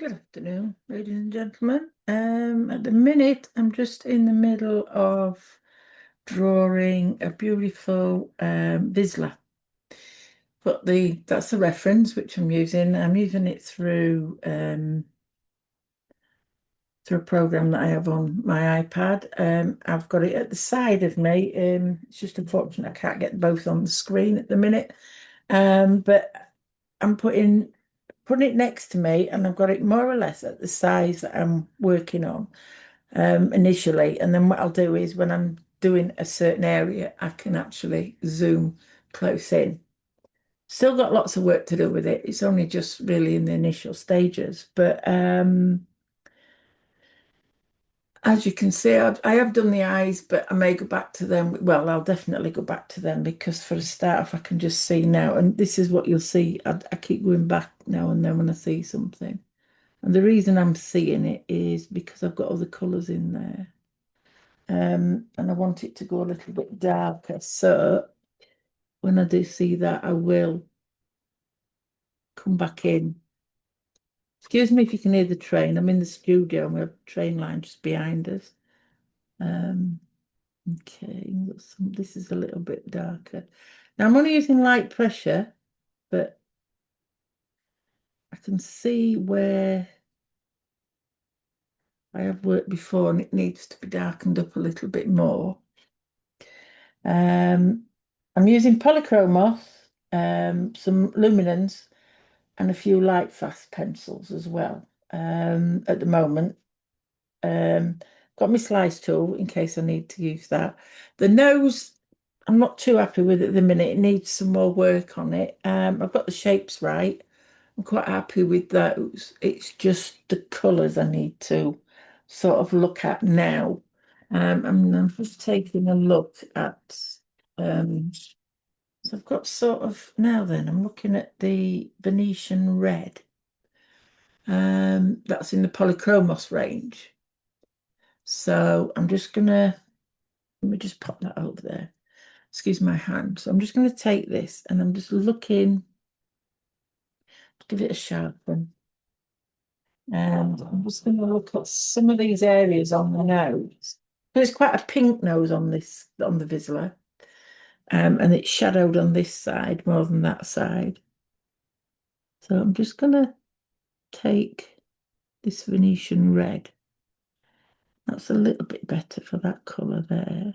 Good afternoon, ladies and gentlemen. At the minute, I'm just in the middle of drawing a beautiful Vizsla. But that's the reference which I'm using. I'm using it through a program that I have on my iPad. I've got it at the side of me. It's just unfortunate I can't get both on the screen at the minute. But I'm putting it next to me, and I've got it more or less at the size that I'm working on initially. And then what I'll do is when I'm doing a certain area, I can actually zoom close in. Still got lots of work to do with it. It's only just really in the initial stages, but as you can see, I have done the eyes, but I may go back to them. Well, I'll definitely go back to them because for a start off, I can just see now, and this is what you'll see. I keep going back now and then when I see something. And the reason I'm seeing it is because I've got other colours in there. And I want it to go a little bit darker. So when I do see that, I will come back in. Excuse me if you can hear the train. I'm in the studio and we have a train line just behind us. Um, okay, this is a little bit darker. Now I'm only using light pressure, but I can see where I have worked before and it needs to be darkened up a little bit more. I'm using polychromos, some luminance, and a few light fast pencils as well. At the moment, got my slice tool in case I need to use that. The nose, I'm not too happy with at the minute. It needs some more work on it. I've got the shapes right. I'm quite happy with those. It's just the colours I need to sort of look at now. I'm just taking a look at so I've got sort of now then I'm looking at the Venetian red. That's in the polychromos range. So I'm just gonna let me just pop that over there. Excuse my hand. So I'm just gonna take this and I'm just looking to give it a sharpen. And I'm just gonna look at some of these areas on the nose. There's quite a pink nose on this on the Vizsler. And it's shadowed on this side more than that side. So I'm just gonna take this Venetian red. That's a little bit better for that colour there.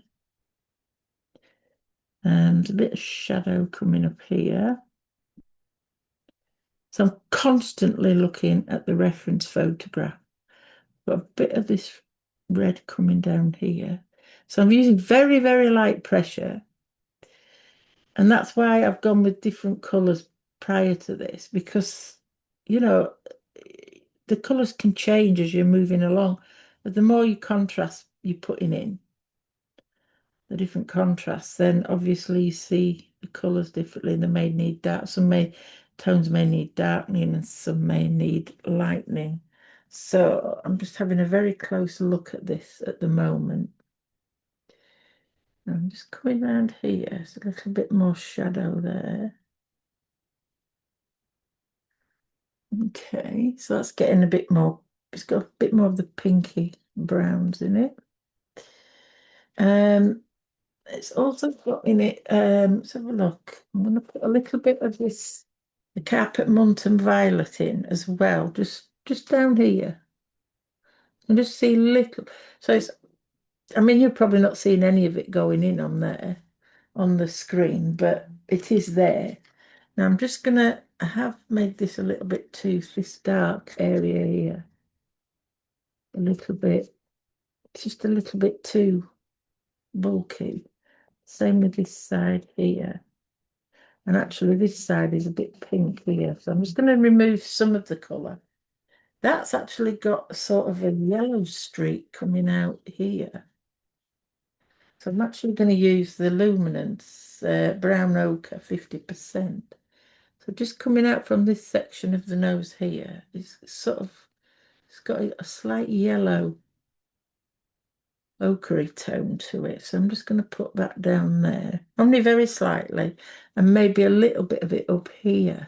And a bit of shadow coming up here. So I'm constantly looking at the reference photograph. Got a bit of this red coming down here. So I'm using very, very light pressure. And that's why I've gone with different colours prior to this, because, you know, the colours can change as you're moving along. But the more you contrast you're putting in, the different contrasts, then obviously you see the colours differently. They may need dark, tones may need darkening and some may need lightening. So I'm just having a very close look at this at the moment. I'm just coming around here. There's a little bit more shadow there. Okay, so that's getting a bit more, it's got a bit more of the pinky browns in it. It's also got in it, let's have a look. I'm going to put a little bit of this, the carpet mountain violet in as well, just down here. And just see little, so it's, I mean, you're probably not seeing any of it going in on there, on the screen, but it is there. Now I'm just gonna, I have made this a little bit too, this dark area here, a little bit, it's just a little bit too bulky. Same with this side here. And actually this side is a bit pink here. So I'm just going to remove some of the colour. That's actually got sort of a yellow streak coming out here. So I'm actually going to use the luminance brown ochre 50%. So just coming out from this section of the nose here, it's sort of, it's got a slight yellow ochre tone to it. So I'm just going to put that down there, only very slightly, and maybe a little bit of it up here.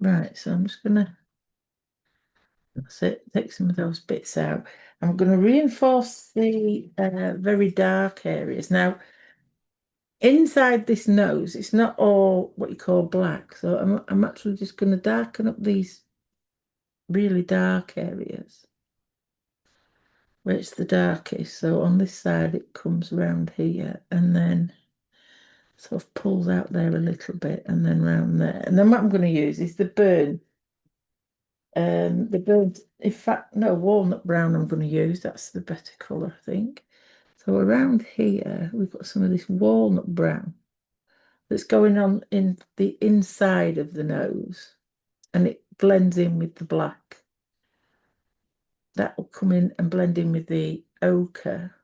Right, so I'm just gonna that's it, take some of those bits out. I'm gonna reinforce the very dark areas. Now, inside this nose, it's not all what you call black. So I'm actually just gonna darken up these really dark areas where it's the darkest. So on this side, it comes around here and then sort of pulls out there a little bit and then round there. And then what I'm going to use is the burnt, in fact, no, walnut brown I'm going to use. That's the better colour, I think. So around here, we've got some of this walnut brown that's going on in the inside of the nose and it blends in with the black. That will come in and blend in with the ochre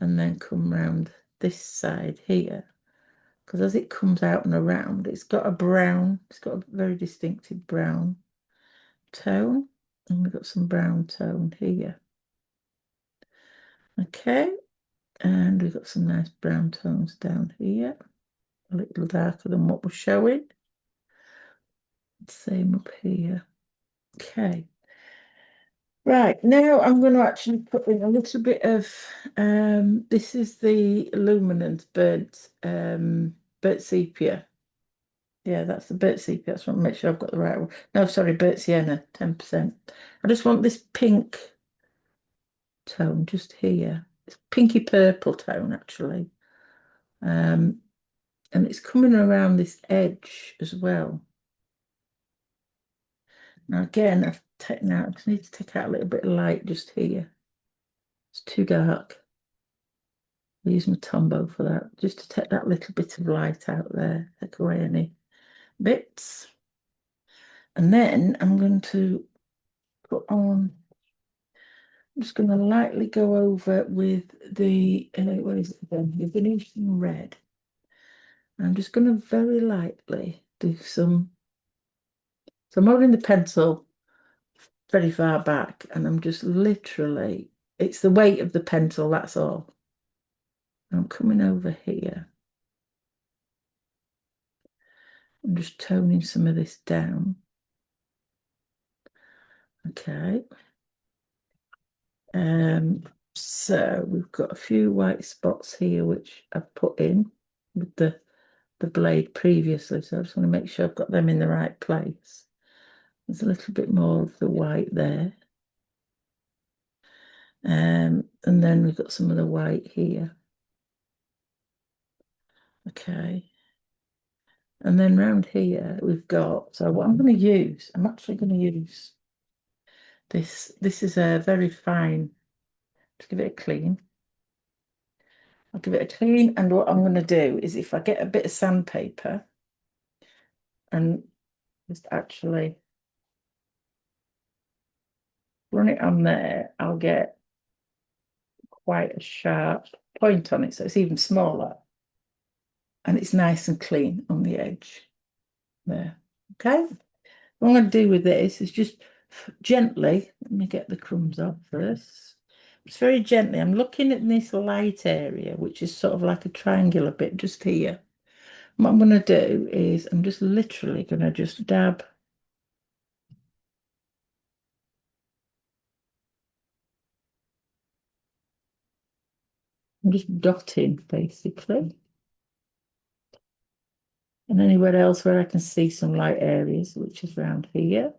and then come round this side here. Because as it comes out and around, it's got a very distinctive brown tone. And we've got some brown tone here. Okay, and we've got some nice brown tones down here, a little darker than what we're showing. Same up here. Okay. Right, now I'm going to actually put in a little bit of this is the luminant burnt sepia. Yeah, that's the burnt sepia. I just want to make sure I've got the right one. No, sorry, burnt sienna, 10%. I just want this pink tone just here. It's pinky purple tone actually. Um, and it's coming around this edge as well. Now again, I've taken out, I just need to take out a little bit of light just here. It's too dark. I use my Tombow for that, just to take that little bit of light out there, take away any bits. And then I'm going to put on, I'm just going to lightly go over with the, what is it again? The Venetian red. I'm just going to very lightly do some, so I'm holding the pencil very far back and I'm just literally, it's the weight of the pencil, that's all. I'm coming over here. I'm just toning some of this down. Okay. So we've got a few white spots here which I've put in with the blade previously. So I just want to make sure I've got them in the right place. There's a little bit more of the white there. And then we've got some of the white here. Okay. And then round here we've got, so what I'm going to use, I'm actually going to use this. This is a very fine, just give it a clean. I'll give it a clean, and what I'm going to do is if I get a bit of sandpaper and just actually run it on there, I'll get quite a sharp point on it, so it's even smaller. And it's nice and clean on the edge there. Okay. What I'm going to do with this is just gently, let me get the crumbs off first. It's very gently. I'm looking at this light area, which is sort of like a triangular bit just here. What I'm going to do is I'm just literally going to just dab. I'm just dotting basically. And anywhere else where I can see some light areas, which is around here.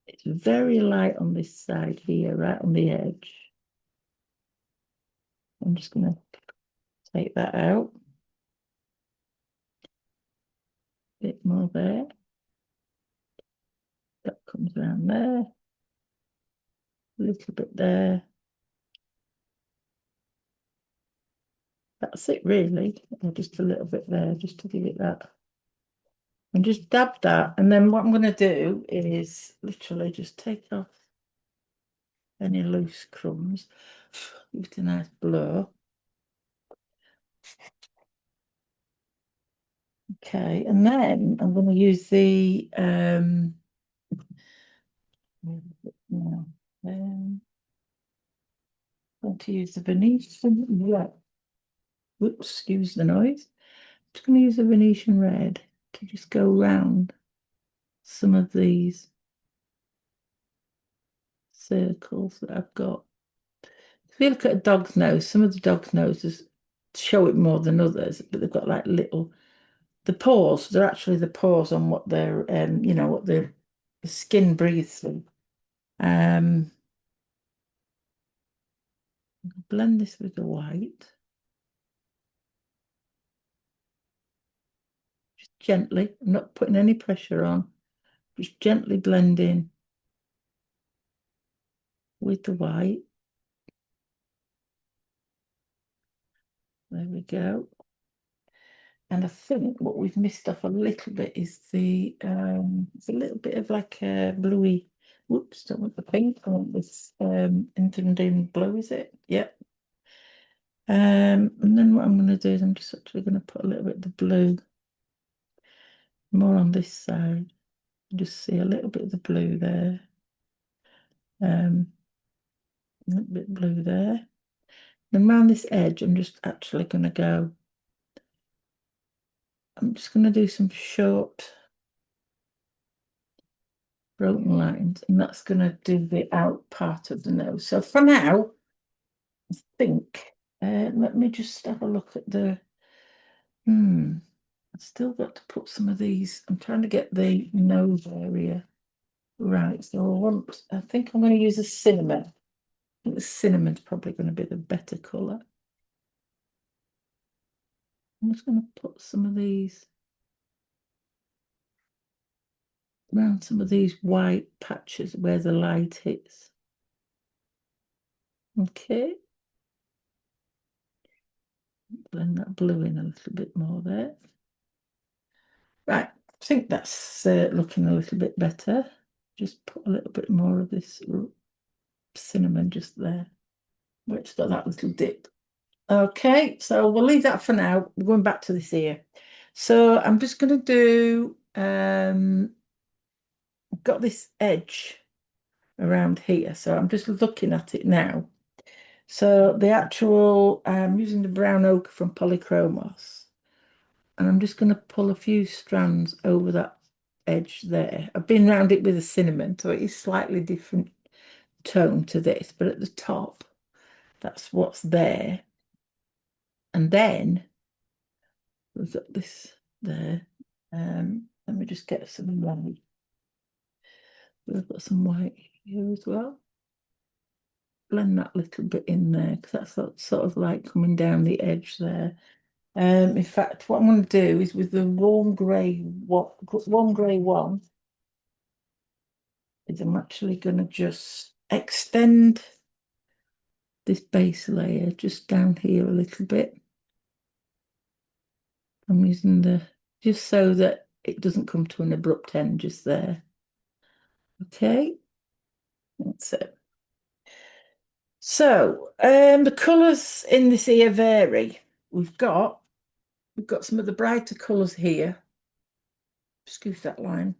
It's very light on this side here, right on the edge. I'm just going to take that out. Bit more there. That comes around there. A little bit there. That's it really. Or just a little bit there, just to give it that. And just dab that. And then what I'm going to do is literally just take off any loose crumbs. Give it a nice blow. Okay, and then I'm going to use the no, going to use the Venetian red. Whoops, excuse the noise. Just going to use the Venetian red can just go round some of these circles that I've got. If you look at a dog's nose, some of the dog's noses show it more than others, but they've got like little the pores. They're actually the pores on what their what their the skin breathes through. Um, blend this with the white. Just gently. I'm not putting any pressure on. Just gently blending with the white. There we go. And I think what we've missed off a little bit is it's a little bit of like a bluey. Whoops, don't want the pink. I want this in blue, is it? Yep. And then what I'm going to do is I'm just actually going to put a little bit of the blue more on this side. Just see a little bit of the blue there. A little bit of blue there. And around this edge, I'm just actually going to go. I'm just going to do some short broken lines, and that's going to do the out part of the nose. So for now, I think, let me just have a look at the, I've still got to put some of these. I'm trying to get the nose area right. So I think I'm going to use a cinnamon. I think the cinnamon's probably going to be the better colour. I'm just going to put some of these around some of these white patches where the light hits. Okay. Blend that blue in a little bit more there. Right, I think that's looking a little bit better. Just put a little bit more of this cinnamon just there, where it's got that little dip. Okay, so we'll leave that for now. We're going back to this here. So I'm just going to do, I've got this edge around here. So I'm just looking at it now. So the actual, I'm using the brown ochre from Polychromos. And I'm just going to pull a few strands over that edge there. I've been around it with a cinnamon, so it is slightly different tone to this, but at the top, that's what's there. And then we've got this there. Let me just get some white. We've got some white here as well. Blend that little bit in there because that's sort of like coming down the edge there. In fact, what I'm going to do is with the warm grey one, is I'm actually going to just extend this base layer just down here a little bit. I'm using just so that it doesn't come to an abrupt end just there. Okay, that's it. So, the colours in this here vary. We've got some of the brighter colours here. Excuse that line.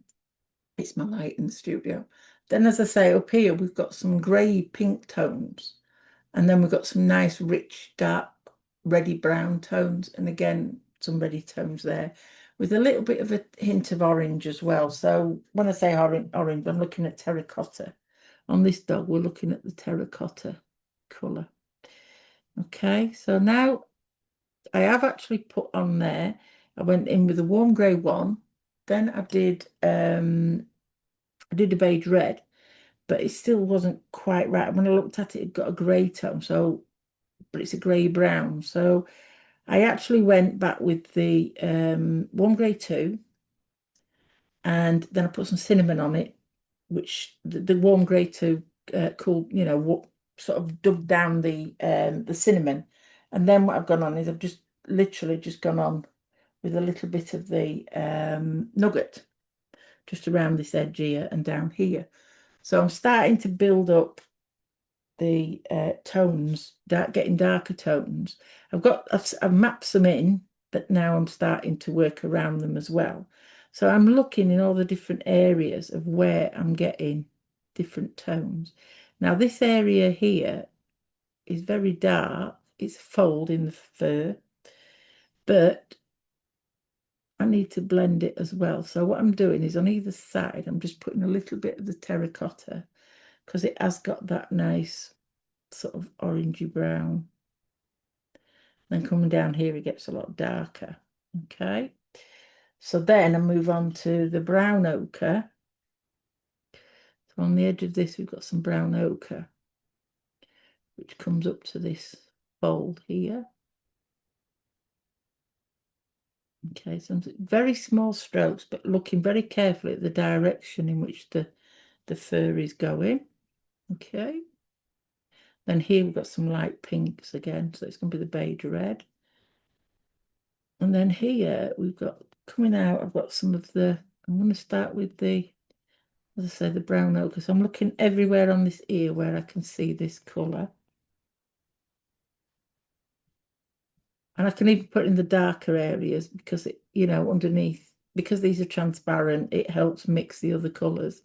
It's my light in the studio. Then, as I say, up here, we've got some grey pink tones. And then we've got some nice, rich, dark, reddy brown tones. And again, some reddy tones there with a little bit of a hint of orange as well. So when I say orange, I'm looking at terracotta. On this dog, we're looking at the terracotta colour. Okay, so now I have actually put on there, I went in with a warm grey one. Then I did a beige red, but it still wasn't quite right. When I looked at it, it got a grey tone, so but it's a grey brown. So I actually went back with the warm grey 2, and then I put some cinnamon on it, which the warm grey 2 cooled, what sort of dubbed down the cinnamon. And then what I've gone on is I've just literally just gone on with a little bit of the nugget just around this edge here and down here. So I'm starting to build up the tones, getting darker tones. I've mapped some in, but now I'm starting to work around them as well. So I'm looking in all the different areas of where I'm getting different tones. Now this area here is very dark. It's a fold in the fur, but need to blend it as well. So what I'm doing is on either side, I'm just putting a little bit of the terracotta because it has got that nice sort of orangey brown. Then coming down here, it gets a lot darker. Okay. So then I move on to the brown ochre. So on the edge of this, we've got some brown ochre, which comes up to this fold here. Okay, so very small strokes, but looking very carefully at the direction in which the fur is going. Okay. Then here we've got some light pinks again, so it's going to be the beige red. And then here we've got, coming out, I've got some of the, I'm going to start with the, as I say, the brown ochre. So I'm looking everywhere on this ear where I can see this colour. And I can even put in the darker areas because, it, underneath, because these are transparent, it helps mix the other colours.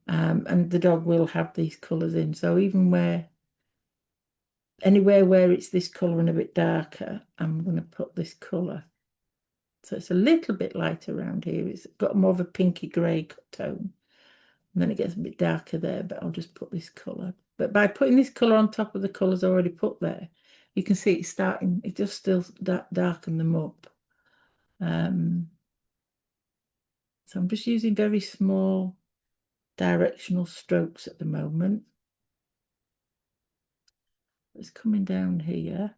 And the dog will have these colours in. So even anywhere where it's this colour and a bit darker, I'm going to put this colour. So it's a little bit lighter around here. It's got more of a pinky grey tone. And then it gets a bit darker there, but I'll just put this colour. But by putting this colour on top of the colours already put there, you can see it's starting, it just still darken them up. So I'm just using very small directional strokes at the moment. It's coming down here.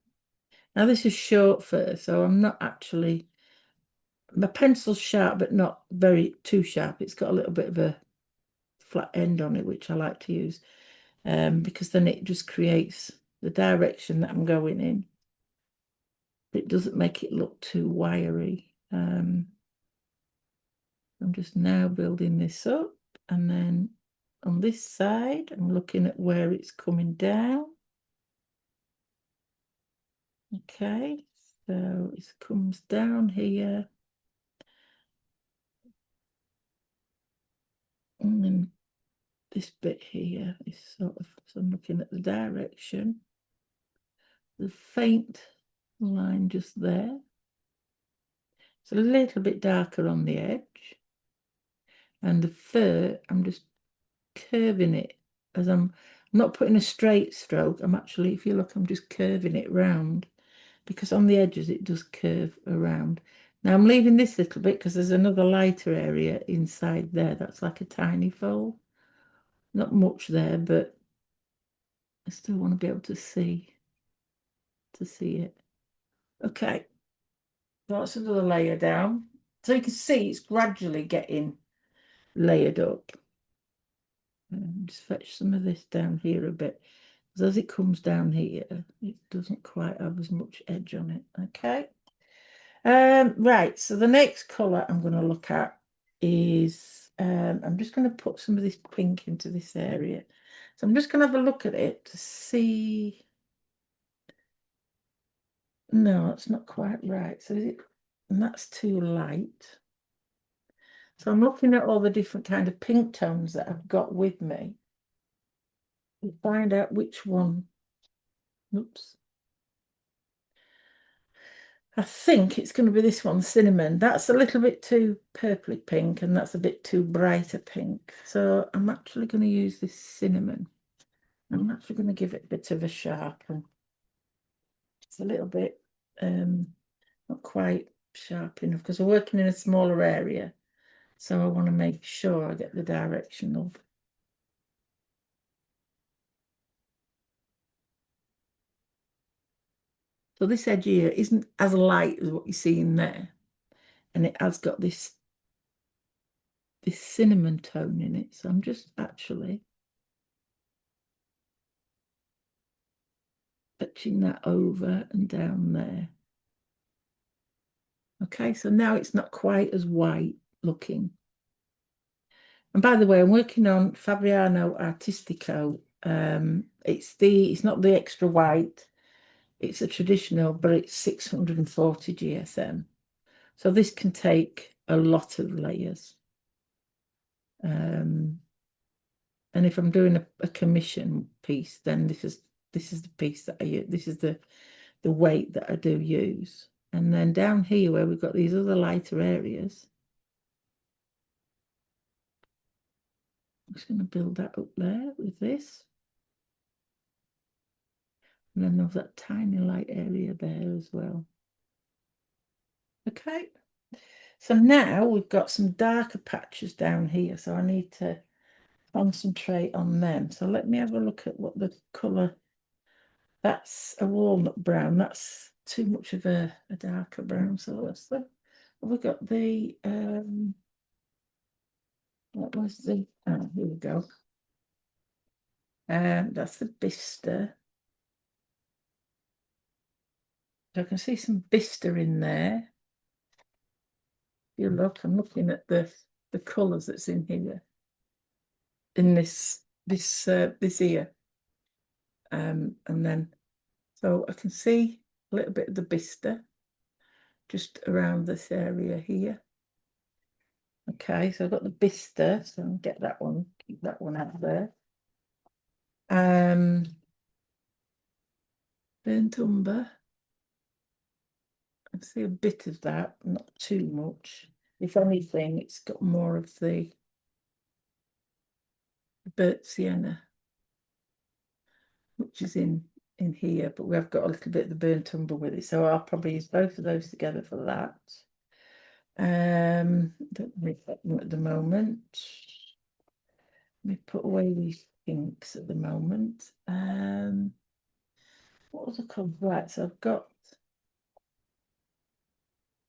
Now this is short fur, so I'm not actually, my pencil's sharp, but not very too sharp. It's got a little bit of a flat end on it, which I like to use, because then it just creates the direction that I'm going in. It doesn't make it look too wiry. I'm just now building this up, and then on this side, I'm looking at where it's coming down. Okay, so it comes down here. And then this bit here is sort of, so I'm looking at the direction. The faint line just there. It's a little bit darker on the edge. And the fur, I'm just curving it as I'm not putting a straight stroke. I'm actually, if you look, I'm just curving it round because on the edges it does curve around. Now I'm leaving this little bit because there's another lighter area inside there. That's like a tiny fold. Not much there, but I still want to be able to see it. Okay, that's another layer down. So you can see it's gradually getting layered up. Just fetch some of this down here a bit. Because as it comes down here, it doesn't quite have as much edge on it. Okay. Right, so the next colour I'm going to look at is, I'm just going to put some of this pink into this area. So I'm just going to have a look at it to see. No, it's not quite right. So is it, and that's too light. So I'm looking at all the different kind of pink tones that I've got with me and find out which one. Oops. I think it's going to be this one, cinnamon. That's a little bit too purpley pink and that's a bit too brighter pink. So I'm actually going to use this cinnamon. I'm actually going to give it a bit of a sharpen. It's a little bit not quite sharp enough because we're working in a smaller area. So I want to make sure I get the direction of. So this edge here isn't as light as what you see in there. And it has got this cinnamon tone in it. So I'm just actually touching that over and down there. Okay, so now it's not quite as white looking. And by the way, I'm working on Fabriano Artistico. It's not the extra white, it's a traditional, but it's 640 GSM. So this can take a lot of layers. And if I'm doing a commission piece, then this is the piece that I use. This is the weight that I do use. And then down here where we've got these other lighter areas, I'm just going to build that up there with this. And then there's that tiny light area there as well. Okay. So now we've got some darker patches down here. So I need to concentrate on them. So let me have a look at what the colour. That's a walnut brown. That's too much of a darker brown. So what's the, have we got the, what was the, oh, here we go. That's the Bista. So I can see some Bista in there. You look, I'm looking at the colours that's in here. In this ear. And then so I can see a little bit of the Bista just around this area here. Okay, so I've got the Bista, so I'll get that one, keep that one out there. Burnt umber. I see a bit of that, not too much. If anything, it's got more of the burnt sienna, which is in here, but we have got a little bit of the burnt umber with it, so I'll probably use both of those together for that. Don't reflect them at the moment. Let me put away these pinks at the moment. What was the colour? Right, so I've got,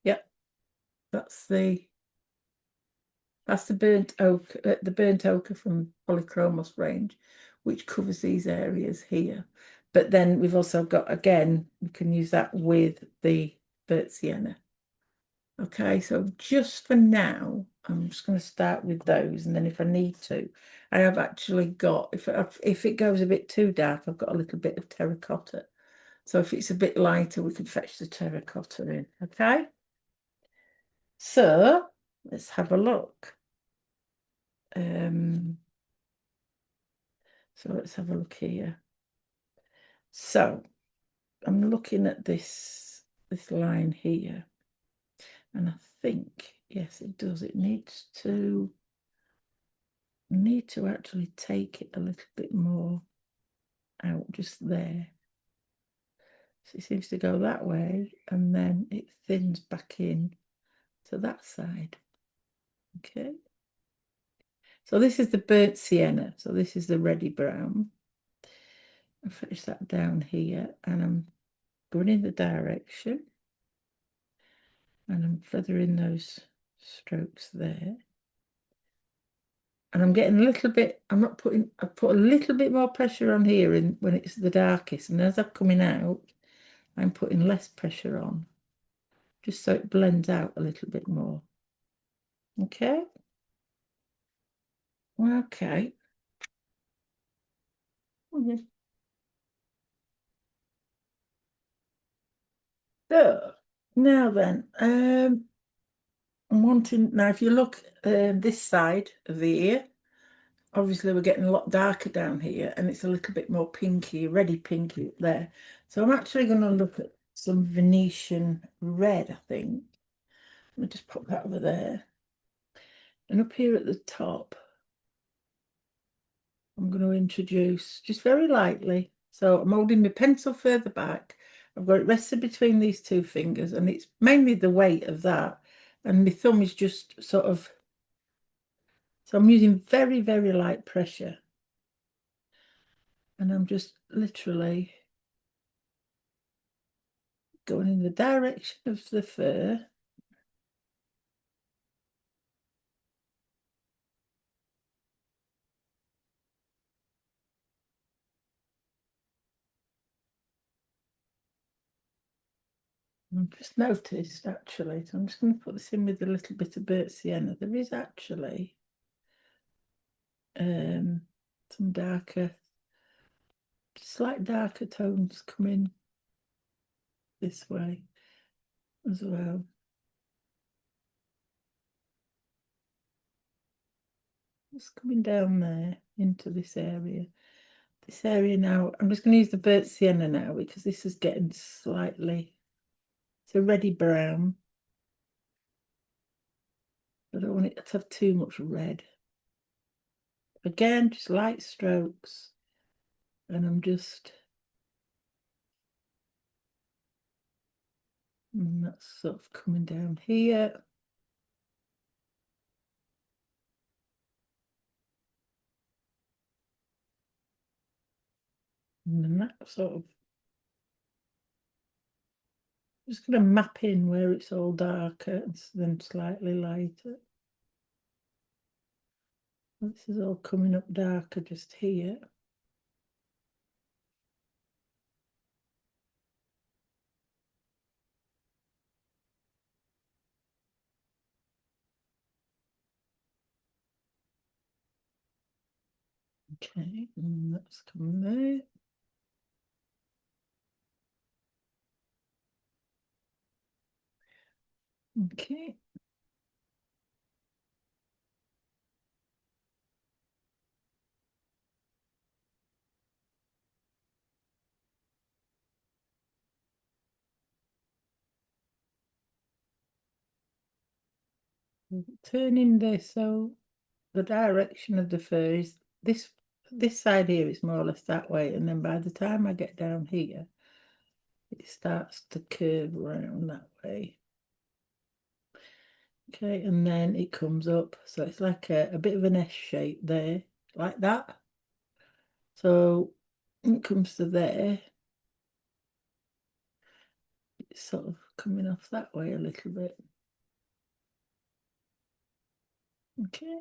yep, that's the burnt ochre from Polychromos range, which covers these areas here. But then we've also got, again, we can use that with the burnt sienna. Okay, so just for now, I'm just going to start with those, and then if I need to, I have actually got, if it goes a bit too dark, I've got a little bit of terracotta. So if it's a bit lighter, we can fetch the terracotta in. Okay, so let's have a look. So let's have a look here. So I'm looking at this line here, and I think, yes, it does. It needs to actually take it a little bit more out just there. So it seems to go that way, and then it thins back in to that side. Okay. So this is the burnt sienna. So this is the reddy brown. I finish that down here, and I'm going in the direction, and I'm feathering those strokes there. And I'm getting a little bit, I've put a little bit more pressure on here when it's the darkest. And as I'm coming out, I'm putting less pressure on, just so it blends out a little bit more. Okay. Okay. So now then, I'm wanting, now if you look this side of the ear, obviously we're getting a lot darker down here, and it's a little bit more pinky, reddy pinky up there. So I'm actually going to look at some Venetian red, I think. Let me just put that over there. And up here at the top, I'm going to introduce just very lightly. So I'm holding my pencil further back. I've got it rested between these two fingers, and it's mainly the weight of that. And my thumb is just sort of, so I'm using very, very light pressure. And I'm just literally going in the direction of the fur. I've just noticed actually, so I'm just going to put this in with a little bit of burnt sienna. There is actually some slight darker tones coming this way as well. Just coming down there into this area. This area now, I'm just going to use the burnt sienna now because this is getting slightly It's a reddy brown. I don't want it to have too much red. Again, just light strokes. And I'm just, and that's sort of coming down here. And then that sort of, just going to map in where it's all darker and then slightly lighter. This is all coming up darker just here. Okay, and that's coming there. Okay. Turning this so the direction of the fur is this side here is more or less that way, and then by the time I get down here, it starts to curve around that way. Okay, and then it comes up, so it's like a bit of an S shape there, like that. So when it comes to there, it's sort of coming off that way a little bit. Okay.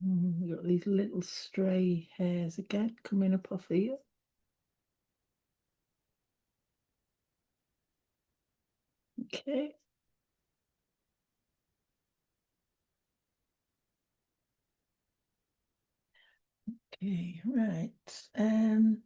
You've got these little stray hairs again coming up off here. Okay. Okay, right. And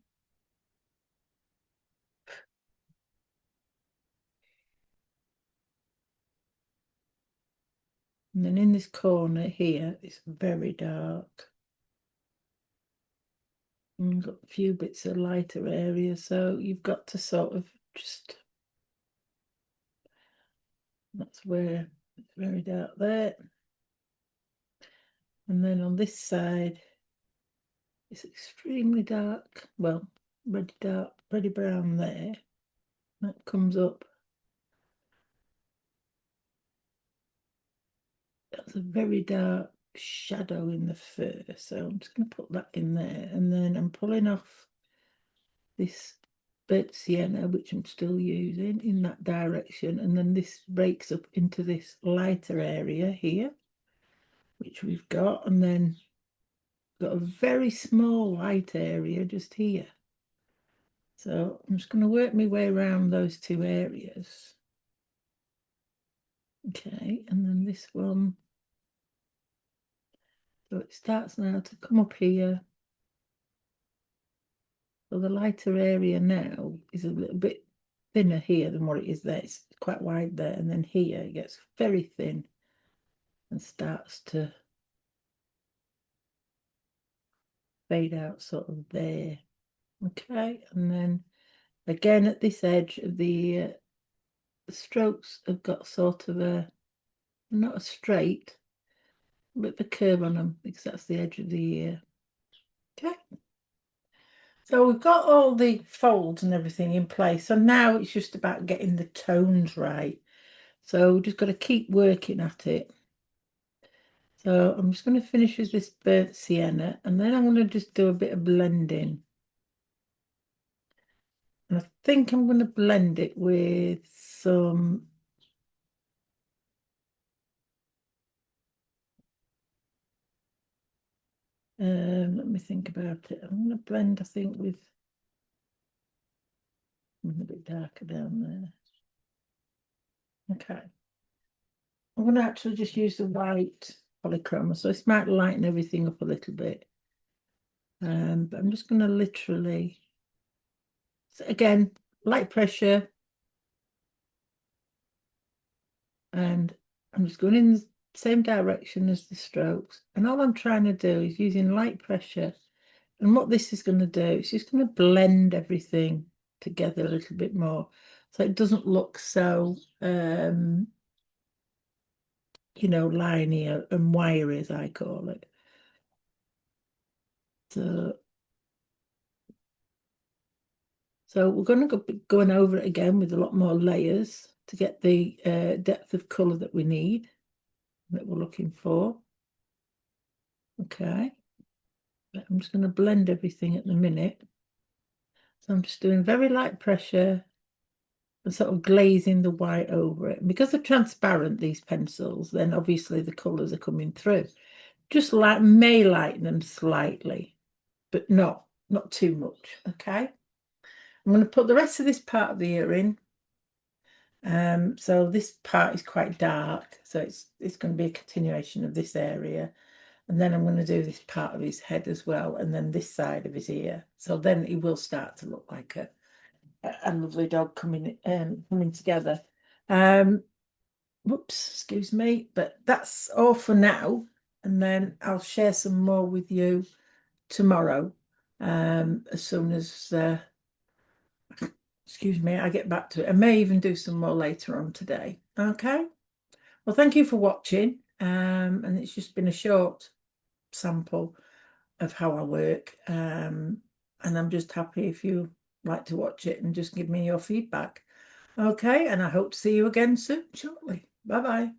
then in this corner here, it's very dark. And you've got a few bits of lighter area, so you've got to sort of just, that's where it's very dark there. And then on this side, it's extremely dark. Well, reddy dark, reddy brown there. That comes up. That's a very dark shadow in the fur. So I'm just going to put that in there. And then I'm pulling off this burnt sienna, which I'm still using in that direction. And then this breaks up into this lighter area here, which we've got. And then got a very small light area just here. So I'm just going to work my way around those two areas. Okay, and then this one. So it starts now to come up here. So the lighter area now is a little bit thinner here than what it is there. It's quite wide there. And then here it gets very thin and starts to fade out sort of there. Okay, and then again at this edge of the strokes have got sort of a, not a straight, but a curve on them because that's the edge of the ear. Okay. So we've got all the folds and everything in place. So now it's just about getting the tones right. So we've just got to keep working at it. So I'm just going to finish with this burnt sienna, and then I'm going to just do a bit of blending. And I think I'm going to blend it with some let me think about it. I'm going to blend, I think, with a bit darker down there. Okay. I'm going to actually just use the white polychroma, so this might lighten everything up a little bit. But I'm just going to literally, so again, light pressure, and I'm just going in the same direction as the strokes. And all I'm trying to do is using light pressure. And what this is going to do, it's just going to blend everything together a little bit more. So it doesn't look so, liney and wiry, as I call it. So we're going to be going over it again with a lot more layers to get the depth of colour that we need, that we're looking for. Okay. I'm just going to blend everything at the minute. So I'm just doing very light pressure and sort of glazing the white over it. And because they're transparent, these pencils, then obviously the colours are coming through. Just like may lighten them slightly, but not too much. Okay. I'm going to put the rest of this part of the ear in. So this part is quite dark, so it's going to be a continuation of this area. And then I'm going to do this part of his head as well, and then this side of his ear. So then he will start to look like a lovely dog coming together. Whoops, excuse me, but that's all for now. And then I'll share some more with you tomorrow, as soon as excuse me, I get back to it. I may even do some more later on today. Okay. Well, thank you for watching. And it's just been a short sample of how I work. And I'm just happy if you like to watch it and just give me your feedback. Okay, and I hope to see you again soon, shortly. Bye-bye.